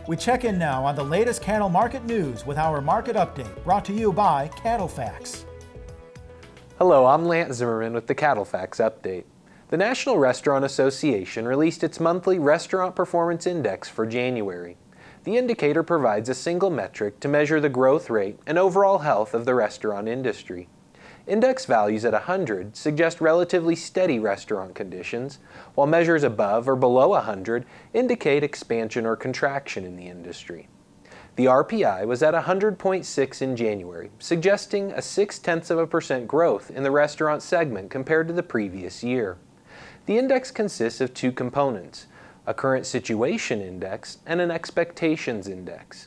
We check in now on the latest cattle market news with our market update, brought to you by CattleFax. Hello, I'm Lance Zimmerman with the CattleFax update. The National Restaurant Association released its monthly Restaurant Performance Index for January. The indicator provides a single metric to measure the growth rate and overall health of the restaurant industry. Index values at 100 suggest relatively steady restaurant conditions, while measures above or below 100 indicate expansion or contraction in the industry. The RPI was at 100.6 in January, suggesting a 0.6% growth in the restaurant segment compared to the previous year. The index consists of two components, a current situation index and an expectations index.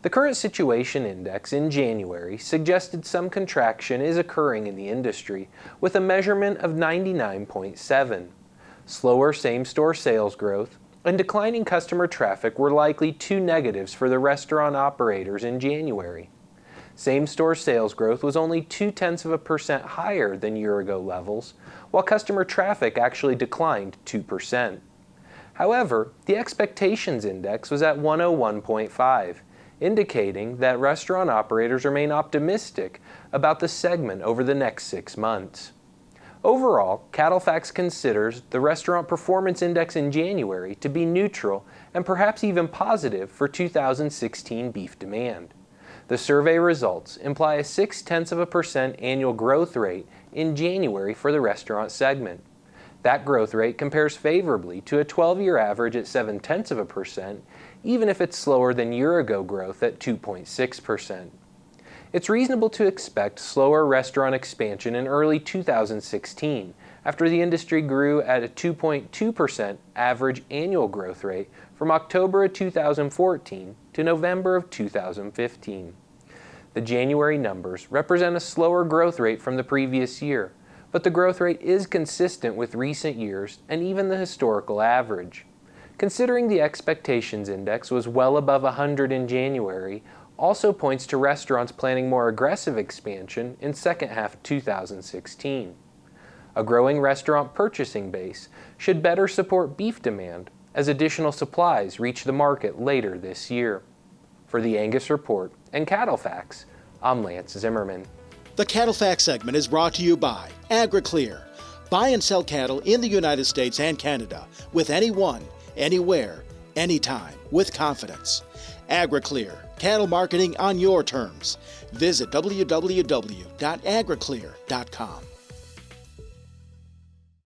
The current situation index in January suggested some contraction is occurring in the industry, with a measurement of 99.7. Slower same-store sales growth and declining customer traffic were likely two negatives for the restaurant operators in January. Same-store sales growth was only 0.2% higher than year-ago levels, while customer traffic actually declined 2%. However, the expectations index was at 101.5, indicating that restaurant operators remain optimistic about the segment over the next 6 months. Overall, CattleFax considers the Restaurant Performance Index in January to be neutral and perhaps even positive for 2016 beef demand. The survey results imply a 0.6% annual growth rate in January for the restaurant segment. That growth rate compares favorably to a 12-year average at 0.7%, even if it's slower than year-ago growth at 2.6%. It's reasonable to expect slower restaurant expansion in early 2016, after the industry grew at a 2.2% average annual growth rate from October of 2014 to November of 2015. The January numbers represent a slower growth rate from the previous year, but the growth rate is consistent with recent years and even the historical average. Considering the expectations index was well above 100 in January, also points to restaurants planning more aggressive expansion in second half 2016. A growing restaurant purchasing base should better support beef demand as additional supplies reach the market later this year. For the Angus Report and CattleFax, I'm Lance Zimmerman. The CattleFax segment is brought to you by AgriClear. Buy and sell cattle in the United States and Canada with anyone, anywhere, anytime, with confidence. AgriClear, cattle marketing on your terms. Visit www.agriclear.com.